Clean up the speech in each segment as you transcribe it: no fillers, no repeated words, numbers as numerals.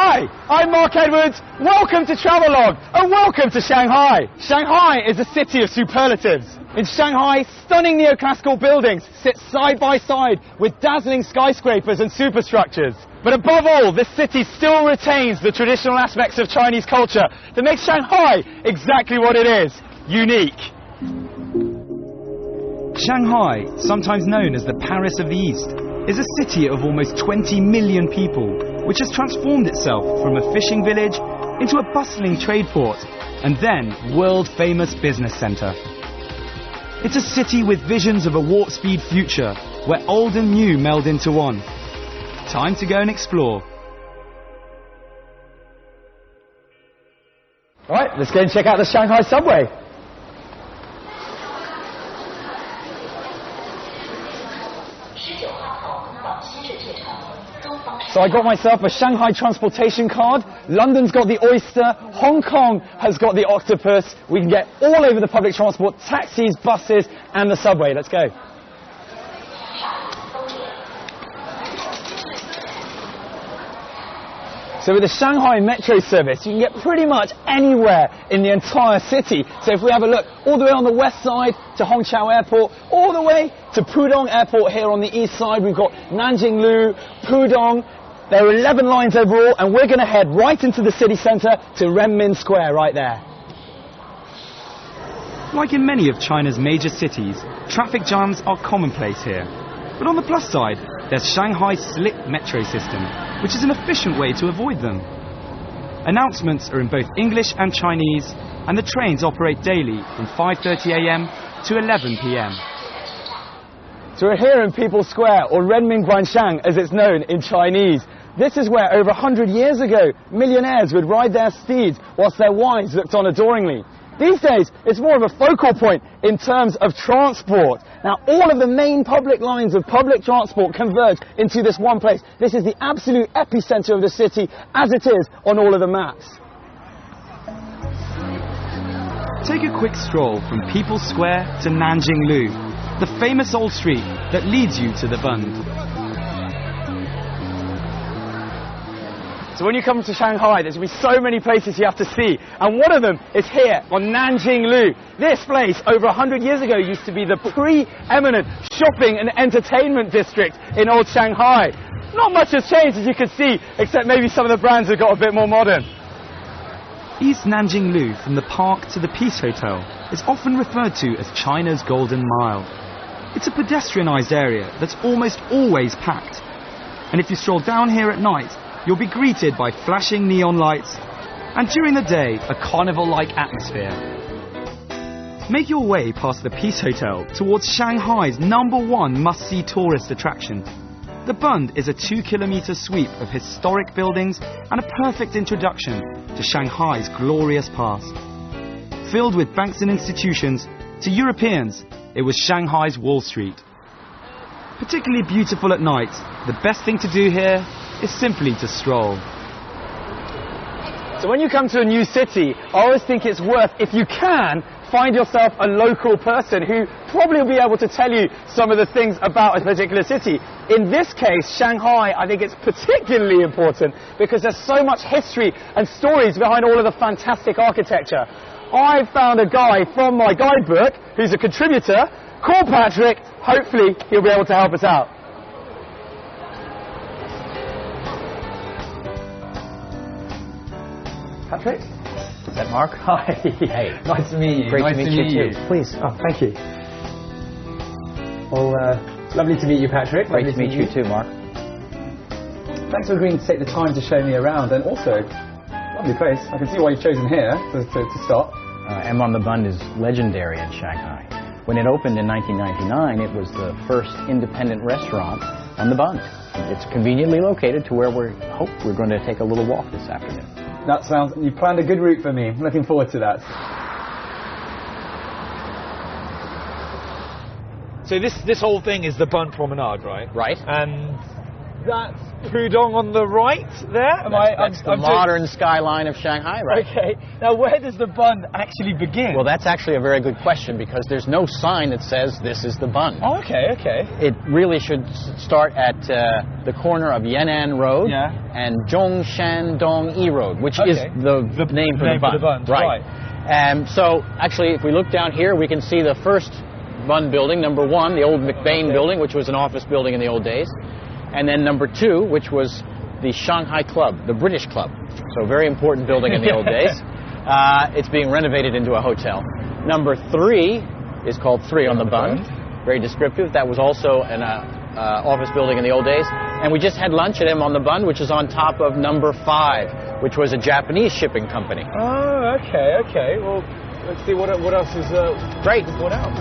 Hi, I'm Mark Edwards. Welcome to Travelogue and welcome to Shanghai. Shanghai is a city of superlatives. In Shanghai, stunning neoclassical buildings sit side by side with dazzling skyscrapers and superstructures. But above all, this city still retains the traditional aspects of Chinese culture that makes Shanghai exactly what it is, unique. Shanghai, sometimes known as the Paris of the East, is a city of almost 20 million people, which has transformed itself from a fishing village into a bustling trade port and then world-famous business centre. It's a city with visions of a warp-speed future where old and new meld into one. Time to go and explore. Right, let's go and check out the Shanghai subway. So I got myself a Shanghai transportation card. London's got the oyster. Hong Kong has got the octopus. We can get all over the public transport, taxis, buses, and the subway. Let's go. So with the Shanghai Metro service, you can get pretty much anywhere in the entire city. So if we have a look all the way on the west side to Hongqiao Airport, all the way to Pudong Airport here on the east side, we've got Nanjinglu, Pudong. There are 11 lines overall, and we're going to head right into the city centre to Renmin Square right there. Like in many of China's major cities, traffic jams are commonplace here. But on the plus side, there's Shanghai's slick metro system, which is an efficient way to avoid them. Announcements are in both English and Chinese, and the trains operate daily from 5:30 a.m. to 11 p.m. So we're here in People's Square, or Renmin Guanxiang as it's known in Chinese. This is where over 100 years ago, millionaires would ride their steeds whilst their wives looked on adoringly. These days, it's more of a focal point in terms of transport. Now, all of the main public lines of public transport converge into this one place. This is the absolute epicenter of the city, as it is on all of the maps. Take a quick stroll from People's Square to Nanjinglu, the famous old street that leads you to the Bund. So when you come to Shanghai, there's going to be so many places you have to see. And one of them is here on Nanjinglu. This place, over 100 years ago, used to be the pre-eminent shopping and entertainment district in old Shanghai. Not much has changed, as you can see, except maybe some of the brands have got a bit more modern. East Nanjinglu, from the park to the Peace Hotel, is often referred to as China's Golden Mile. It's a pedestrianised area that's almost always packed. And if you stroll down here at night, you'll be greeted by flashing neon lights, and during the day, a carnival-like atmosphere. Make your way past the Peace Hotel towards Shanghai's #1 must-see tourist attraction. The Bund is a 2-kilometre sweep of historic buildings and a perfect introduction to Shanghai's glorious past. Filled with banks and institutions, to Europeans, it was Shanghai's Wall Street. Particularly beautiful at night, the best thing to do here is simply to stroll. So when you come to a new city, I always think it's worth, if you can, find yourself a local person who probably will be able to tell you some of the things about a particular city. In this case, Shanghai, I think it's particularly important because there's so much history and stories behind all of the fantastic architecture. I found a guy from my guidebook who's a contributor called Patrick. Hopefully he'll be able to help us out. Patrick? Is that Mark? Hi. Hey. Nice to meet you. Great nice to meet you too. Please. Oh, thank you. Well, lovely to meet you, Patrick. Great to meet you too, Mark. Thanks for agreeing to take the time to show me around, and also, lovely place. I can see why you've chosen here to stop. M on the Bund is legendary in Shanghai. When it opened in 1999, it was the first independent restaurant on the Bund. It's conveniently located to where we hope we're going to take a little walk this afternoon. That sounds, you planned a good route for me. I'm looking forward to that. So this whole thing is the Bund Promenade, right? Right. And That's Pudong on the right there? That's the modern skyline of Shanghai, right? Okay. Now, where does the Bund actually begin? Well, that's actually a very good question because there's no sign that says this is the Bund. Oh, okay, okay. It really should start at the corner of Yan'an Road and Zhongshan Yi Road, which is the name for the Bund. Right. So, actually, if we look down here, we can see the first Bund building, number 1, the old McBain building, which was an office building in the old days. And then number 2, which was the Shanghai Club, the British Club. So very important building in the old days. It's being renovated into a hotel. Number 3 is called 3 on the Bund. Very descriptive. That was also an office building in the old days. And we just had lunch at M on the Bund, which is on top of number 5, which was a Japanese shipping company. Oh, okay, okay. Well, let's see what else is great. What else?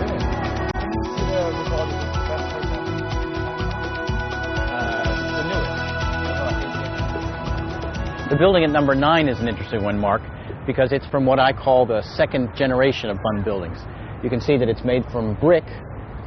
The building at number 9 is an interesting one, Mark, because it's from what I call the second generation of Bund buildings. You can see that it's made from brick,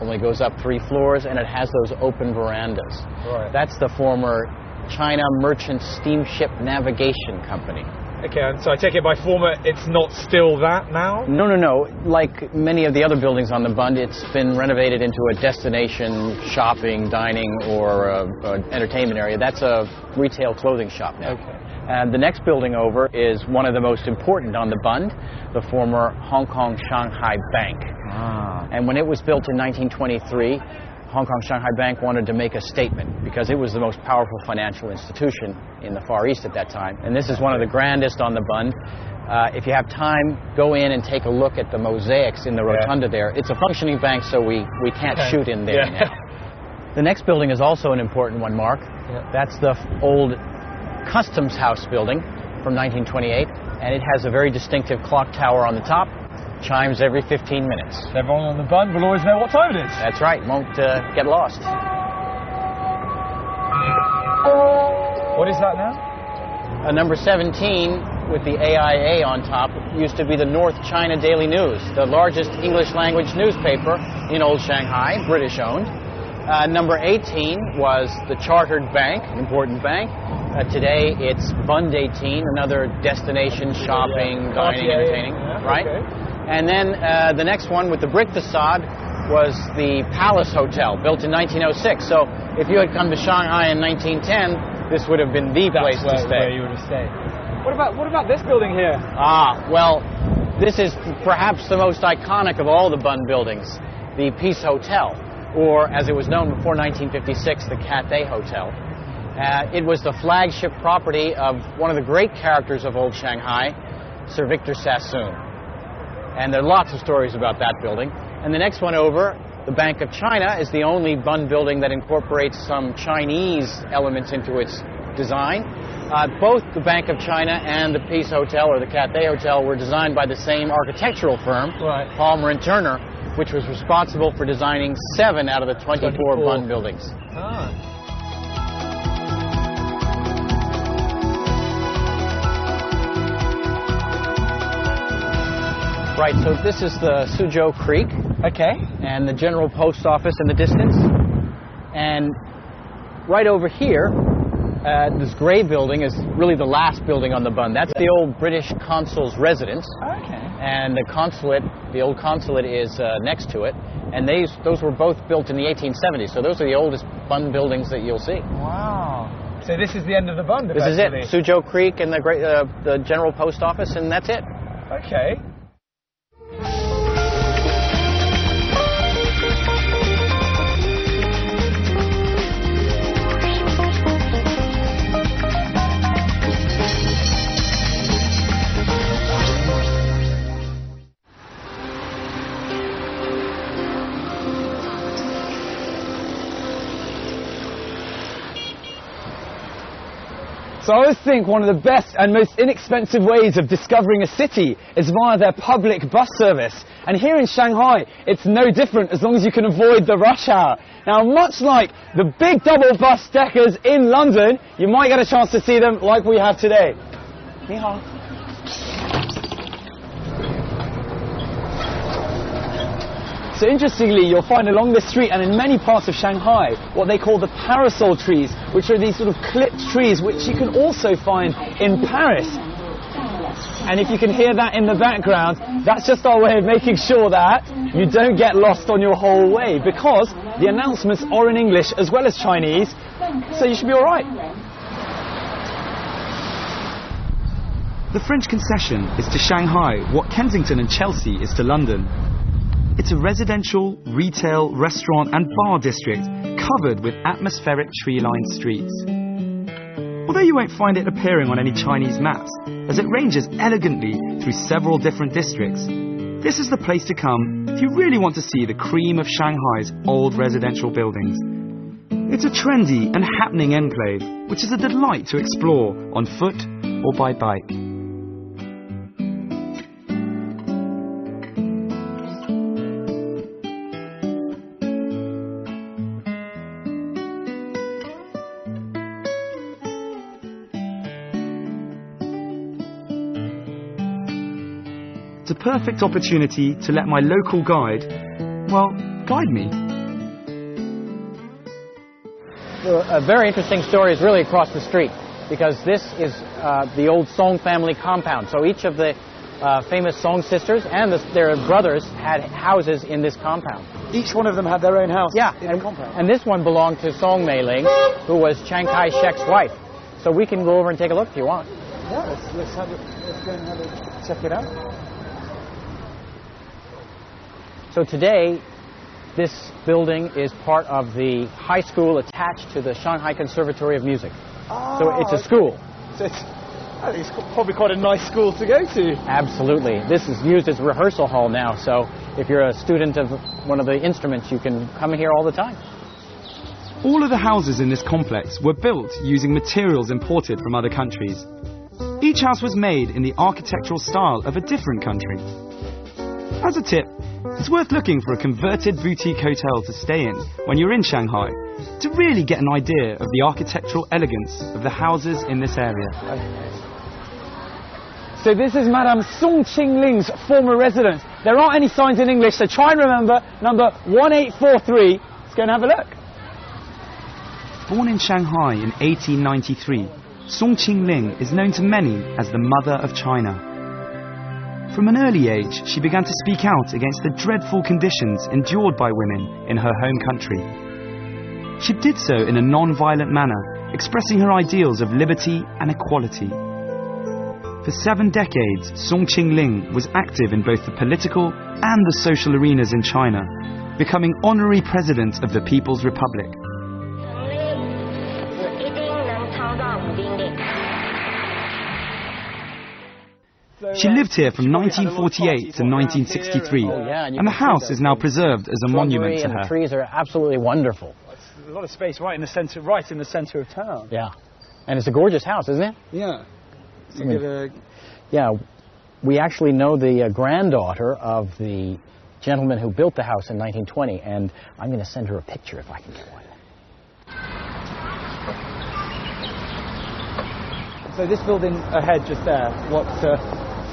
only goes up 3 floors, and it has those open verandas. Right. That's the former China Merchant Steamship Navigation Company. Okay, and so I take it by former, it's not still that now? No, no, no. Like many of the other buildings on the Bund, it's been renovated into a destination shopping, dining, or entertainment area. That's a retail clothing shop now. Okay. And the next building over is one of the most important on the Bund, the former Hong Kong Shanghai Bank. Ah. And when it was built in 1923, Hong Kong Shanghai Bank wanted to make a statement because it was the most powerful financial institution in the Far East at that time. And this is one of the grandest on the Bund. If you have time, go in and take a look at the mosaics in the rotunda there. It's a functioning bank, so we can't shoot in there now. The next building is also an important one, Mark. That's the old Customs House building from 1928, and it has a very distinctive clock tower on the top. Chimes every 15 minutes. Everyone on the Bund will always know what time it is. That's right, won't get lost. What is that now? Number 17 with the AIA on top used to be the North China Daily News, the largest English language newspaper in old Shanghai, British owned. Number 18 was the Chartered Bank, an important bank. Today it's Bund 18, another destination, shopping, dining, entertaining, right? Okay. And then the next one with the brick facade was the Palace Hotel, built in 1906. So if you had come to Shanghai in 1910, this would have been the place to stay. Where you would have stayed. What about this building here? Well, this is perhaps the most iconic of all the Bund buildings, the Peace Hotel, or as it was known before 1956, the Cathay Hotel. It was the flagship property of one of the great characters of old Shanghai, Sir Victor Sassoon. And there are lots of stories about that building. And the next one over, the Bank of China, is the only Bund building that incorporates some Chinese elements into its design. Both the Bank of China and the Peace Hotel, or the Cathay Hotel, were designed by the same architectural firm, Palmer & Turner, which was responsible for designing 7 out of the 24 Bund buildings. Right, so this is the Suzhou Creek. Okay. And the General Post Office in the distance. And right over here, this gray building is really the last building on the Bund. That's the old British consul's residence. Okay. And the consulate, the old consulate is next to it. And those were both built in the 1870s. So those are the oldest Bund buildings that you'll see. Wow. So this is the end of the Bund, This is it. Suzhou Creek and the General Post Office, and that's it. Okay. So I always think one of the best and most inexpensive ways of discovering a city is via their public bus service. And here in Shanghai, it's no different as long as you can avoid the rush hour. Now, much like the big double bus deckers in London, you might get a chance to see them like we have today. Ni hao. So interestingly, you'll find along this street and in many parts of Shanghai what they call the parasol trees, which are these sort of clipped trees which you can also find in Paris. And if you can hear that in the background, that's just our way of making sure that you don't get lost on your whole way, because the announcements are in English as well as Chinese, so you should be all right. The French concession is to Shanghai what Kensington and Chelsea is to London. It's a residential, retail, restaurant and bar district covered with atmospheric tree-lined streets. Although you won't find it appearing on any Chinese maps, as it ranges elegantly through several different districts, this is the place to come if you really want to see the cream of Shanghai's old residential buildings. It's a trendy and happening enclave, which is a delight to explore on foot or by bike. It's a perfect opportunity to let my local guide, well, guide me. A very interesting story is really across the street, because this is the old Song family compound. So each of the famous Song sisters and their brothers had houses in this compound. Each one of them had their own house in the compound. And this one belonged to Song Meiling, who was Chiang Kai-shek's wife. So we can go over and take a look if you want. Yeah, let's go and have a check it out. So today, this building is part of the high school attached to the Shanghai Conservatory of Music. Oh, so it's a school. So I think it's probably quite a nice school to go to. Absolutely. This is used as a rehearsal hall now, so if you're a student of one of the instruments, you can come here all the time. All of the houses in this complex were built using materials imported from other countries. Each house was made in the architectural style of a different country. As a tip, it's worth looking for a converted boutique hotel to stay in when you're in Shanghai to really get an idea of the architectural elegance of the houses in this area. So this is Madame Song Qingling's former residence. There aren't any signs in English, so try and remember number 1843. Let's go and have a look. Born in Shanghai in 1893, Song Qingling is known to many as the Mother of China. From an early age, she began to speak out against the dreadful conditions endured by women in her home country. She did so in a non-violent manner, expressing her ideals of liberty and equality. For 7 decades, Song Qingling was active in both the political and the social arenas in China, becoming honorary president of the People's Republic. She lived here from 1948 to 1963, and the house is now preserved as a monument to her. The trees are absolutely wonderful. There's a lot of space right in the center of town. Yeah, and it's a gorgeous house, isn't it? Yeah. Yeah, we actually know the granddaughter of the gentleman who built the house in 1920, and I'm going to send her a picture if I can get one. So this building ahead just there,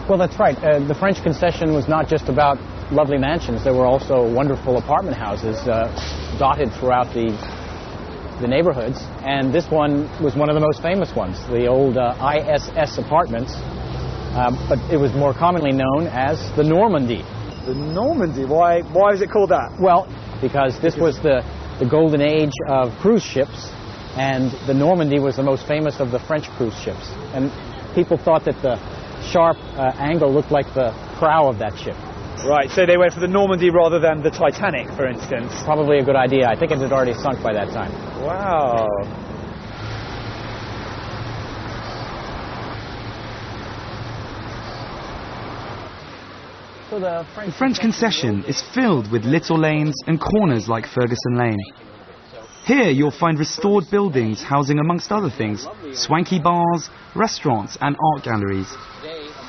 Well, that's right. The French concession was not just about lovely mansions. There were also wonderful apartment houses dotted throughout the neighborhoods. And this one was one of the most famous ones, the old ISS apartments. But it was more commonly known as the Normandy. The Normandy? Why is it called that? Well, because this was the golden age of cruise ships. And the Normandy was the most famous of the French cruise ships. And people thought that the sharp angle looked like the prow of that ship. Right, so they went for the Normandy rather than the Titanic, for instance. Probably a good idea. I think it had already sunk by that time. Wow. So the French concession is filled with little lanes and corners like Ferguson Lane. Here you'll find restored buildings housing, amongst other things, swanky bars, restaurants and art galleries.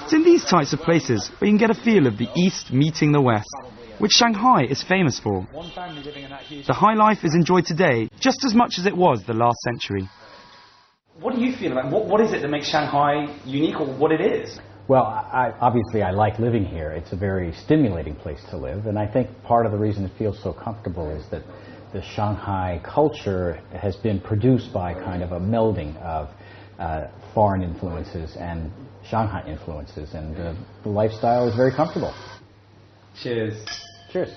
It's in these types of places where you can get a feel of the East meeting the West, which Shanghai is famous for. The high life is enjoyed today just as much as it was the last century. What do you feel about what is it that makes Shanghai unique, or what it is? Well, obviously I like living here. It's a very stimulating place to live, and I think part of the reason it feels so comfortable is that the Shanghai culture has been produced by kind of a melding of foreign influences and Shanghai influences, and the lifestyle is very comfortable. Cheers. Cheers.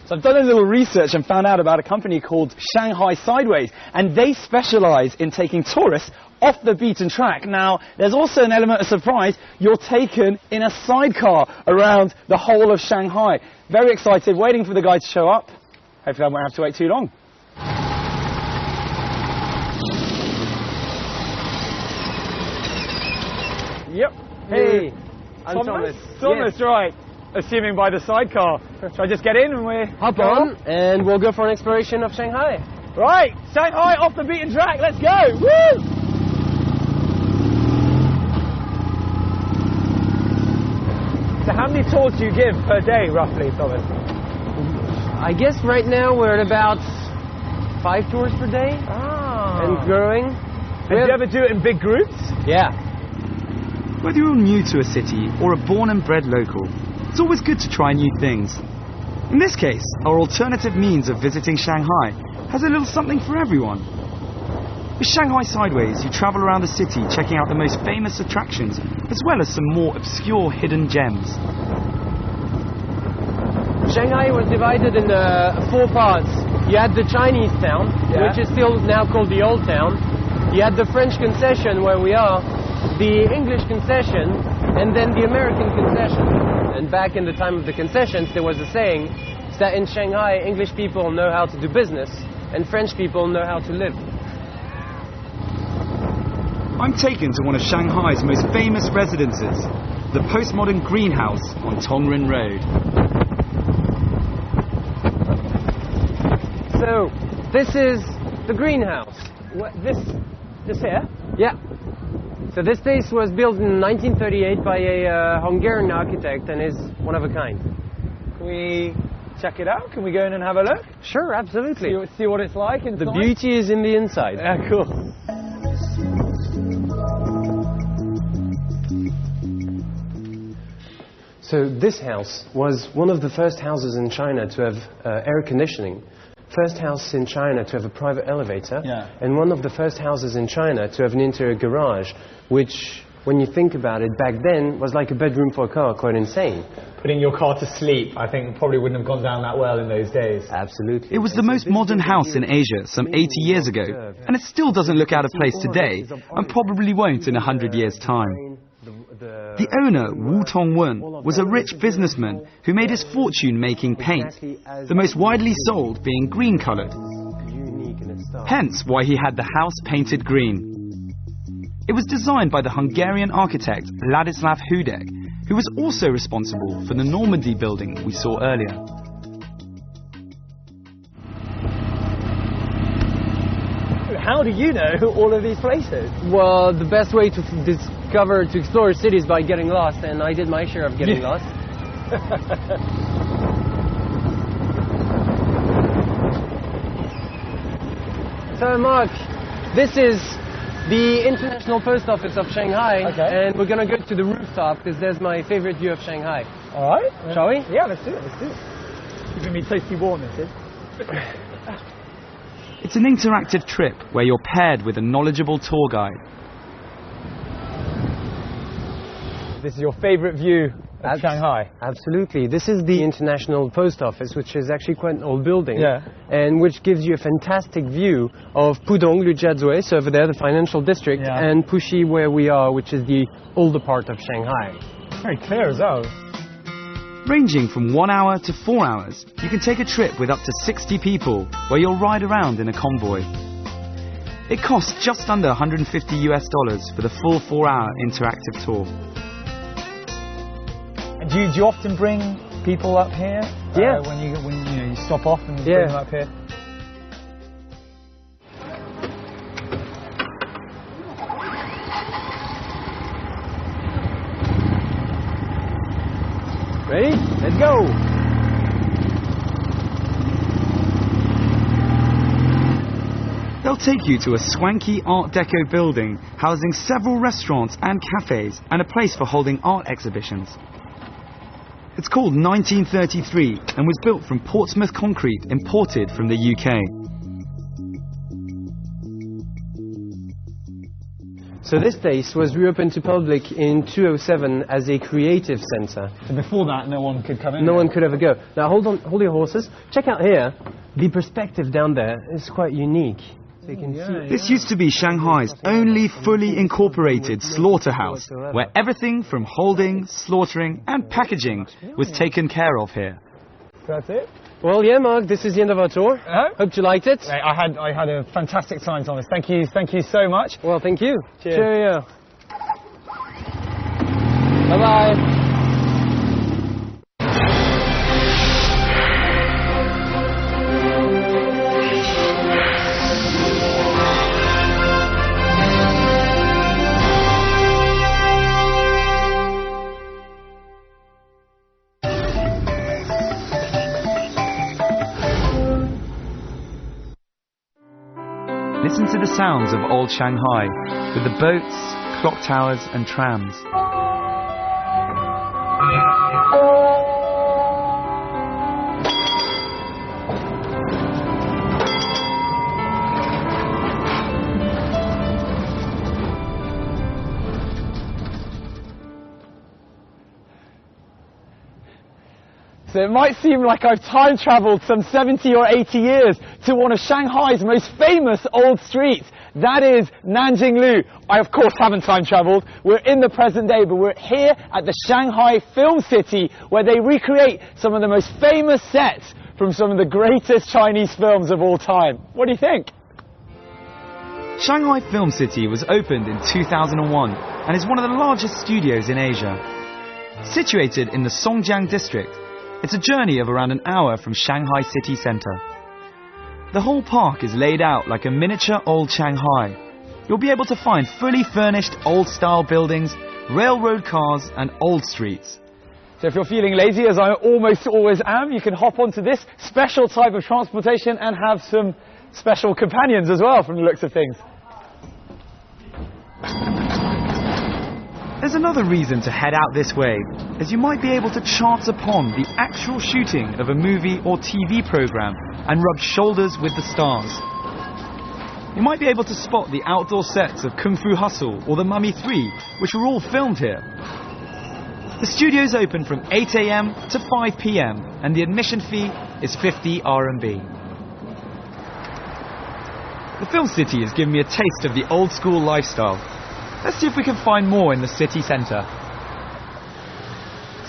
So I've done a little research and found out about a company called Shanghai Sideways, and they specialize in taking tourists off the beaten track. Now, there's also an element of surprise. You're taken in a sidecar around the whole of Shanghai. Very excited, waiting for the guy to show up. Hopefully I won't have to wait too long. Yep. Hey, I'm Thomas. Thomas, Yes. right. Assuming by the sidecar. Shall I just get in and we Hop on, and we'll go for an exploration of Shanghai. Right, Shanghai off the beaten track. Let's go. Woo! So how many tours do you give per day, roughly, Thomas? I guess right now we're at about 5 tours per day and growing. And do you ever do it in big groups? Yeah. Whether you're new to a city or a born and bred local, it's always good to try new things. In this case, our alternative means of visiting Shanghai has a little something for everyone. With Shanghai Sideways, you travel around the city checking out the most famous attractions, as well as some more obscure hidden gems. Shanghai was divided in 4 parts. You had the Chinese town, which is still now called the Old Town. You had the French concession, where we are, the English concession, and then the American concession. And back in the time of the concessions, there was a saying that in Shanghai, English people know how to do business, and French people know how to live. I'm taken to one of Shanghai's most famous residences, the postmodern greenhouse on Tongren Road. So, this is the greenhouse. This here? Yeah. So this place was built in 1938 by a Hungarian architect and is one of a kind. Can we check it out? Can we go in and have a look? Sure, absolutely. See what it's like inside? The beauty is in the inside. Yeah, cool. So this house was one of the first houses in China to have air conditioning. First house in China to have a private elevator, and one of the first houses in China to have an interior garage, which, when you think about it, back then was like a bedroom for a car, quite insane. Putting your car to sleep, I think, probably wouldn't have gone down that well in those days. Absolutely. It was the most modern house in Asia some 80 years ago, and it still doesn't look out of place today, and probably won't in 100 years' time. The owner, Wu Tongwen, was a rich businessman who made his fortune making paint, the most widely sold being green-coloured. Hence why he had the house painted green. It was designed by the Hungarian architect Ladislav Hudek, who was also responsible for the Normandy building we saw earlier. How do you know all of these places? Well, the best way to explore a city is by getting lost, and I did my share of getting lost. So, Mark, this is the International Post Office of Shanghai, and we're going to go to the rooftop because there's my favorite view of Shanghai. All right. Shall we? Yeah, let's do it. Keeping me toasty warm, this is. It's an interactive trip where you're paired with a knowledgeable tour guide. This is your favourite view of Shanghai? Absolutely. This is the International Post Office, which is actually quite an old building, and which gives you a fantastic view of Pudong, Lujiazui, so over there, the financial district, and Puxi, where we are, which is the older part of Shanghai. Very clear as well. Ranging from 1 hour to 4 hours, you can take a trip with up to 60 people where you'll ride around in a convoy. It costs just under $150 for the full 4-hour interactive tour. And do you often bring people up here? Yeah. When you stop off and bring them up here? go. They'll take you to a swanky Art Deco building housing several restaurants and cafes and a place for holding art exhibitions. It's called 1933 and was built from Portsmouth concrete imported from the UK. So this place was reopened to public in 2007 as a creative centre. So before that, no one could come in? No one could ever go. Now hold your horses. Check out here. The perspective down there is quite unique. So you can see. This used to be Shanghai's only fully incorporated slaughterhouse, where everything from holding, slaughtering and packaging was taken care of here. That's it? Well, yeah, Mark, this is the end of our tour. Hope you liked it. I had a fantastic time, Thomas. Thank you so much. Well, thank you. Cheers. Cheerio. Bye-bye. Listen to the sounds of old Shanghai, with the boats, clock towers and trams. So it might seem like I've time travelled some 70 or 80 years to one of Shanghai's most famous old streets. That is Nanjing. I of course haven't time travelled. We're in the present day, but we're here at the Shanghai Film City, where they recreate some of the most famous sets from some of the greatest Chinese films of all time. What do you think? Shanghai Film City was opened in 2001 and is one of the largest studios in Asia. Situated in the Songjiang district, it's a journey of around an hour from Shanghai city centre. The whole park is laid out like a miniature old Shanghai. You'll be able to find fully furnished old-style buildings, railroad cars and old streets. So if you're feeling lazy, as I almost always am, you can hop onto this special type of transportation and have some special companions as well, from the looks of things. There's another reason to head out this way, as you might be able to chance upon the actual shooting of a movie or TV programme and rub shoulders with the stars. You might be able to spot the outdoor sets of Kung Fu Hustle or The Mummy 3, which were all filmed here. The studio's open from 8 AM to 5 PM, and the admission fee is 50 RMB. The Film City has given me a taste of the old school lifestyle. Let's see if we can find more in the city centre.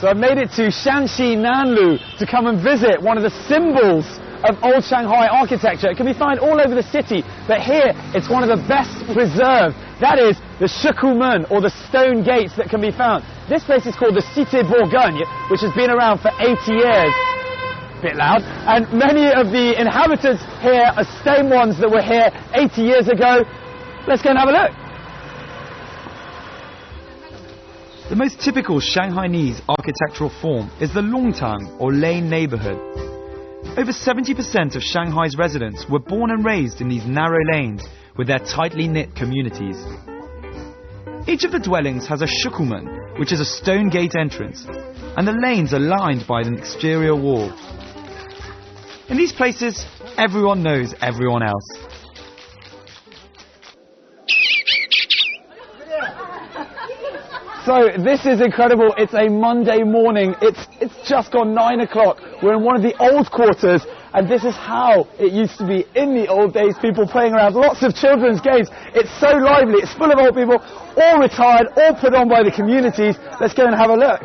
So I've made it to Shanxi Nanlu to come and visit one of the symbols of old Shanghai architecture. It can be found all over the city, but here it's one of the best preserved. That is the Shikumen, or the stone gates that can be found. This place is called the Cité Bourgogne, which has been around for 80 years. Bit loud. And many of the inhabitants here are same ones that were here 80 years ago. Let's go and have a look. The most typical Shanghainese architectural form is the Longtang or lane neighbourhood. Over 70% of Shanghai's residents were born and raised in these narrow lanes with their tightly knit communities. Each of the dwellings has a shukumen, which is a stone gate entrance, and the lanes are lined by an exterior wall. In these places, everyone knows everyone else. So this is incredible. It's a Monday morning. It's just gone 9 o'clock. We're in one of the old quarters, and this is how it used to be in the old days. People playing around, lots of children's games. It's so lively. It's full of old people, all retired, all put on by the communities. Let's go and have a look.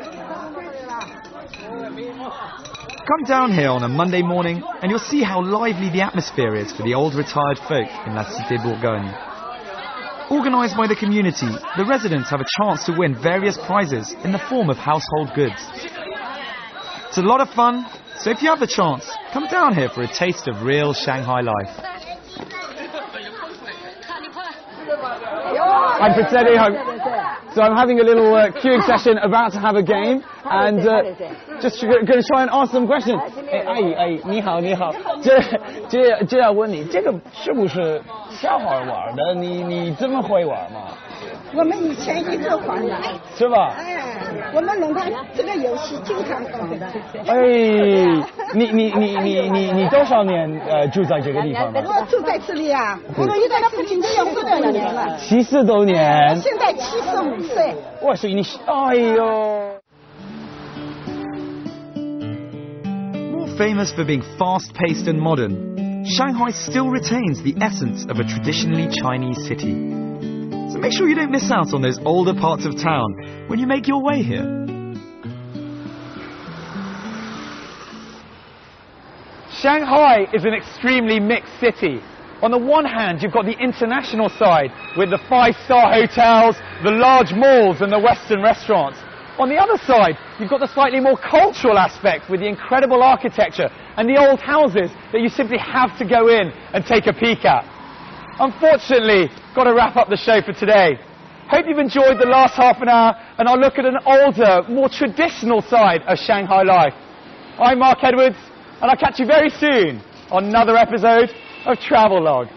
Come down here on a Monday morning and you'll see how lively the atmosphere is for the old retired folk in La Cité Bourgogne. Organised by the community, the residents have a chance to win various prizes in the form of household goods. It's a lot of fun, so if you have the chance, come down here for a taste of real Shanghai life. I'm pretending So I'm having a little queuing session, about to have a game, and just going to try and ask some questions. 哎，你好，这要问你，这个是不是小孩玩的？你这么会玩吗？我们以前一个玩的，是吧？哎，我们弄堂这个游戏经常搞的。哎，你多少年住在这个地方呢？我住在这里啊，我一在附近70多年了。70多年。现在75岁。哇塞，你哎呦。 More famous for being fast-paced and modern, Shanghai still retains the essence of a traditionally Chinese city. So make sure you don't miss out on those older parts of town when you make your way here. Shanghai is an extremely mixed city. On the one hand, you've got the international side with the five-star hotels, the large malls and the Western restaurants. On the other side, you've got the slightly more cultural aspect with the incredible architecture and the old houses that you simply have to go in and take a peek at. Unfortunately, got to wrap up the show for today. Hope you've enjoyed the last half an hour and I'll look at an older, more traditional side of Shanghai life. I'm Mark Edwards and I'll catch you very soon on another episode of Travelogue.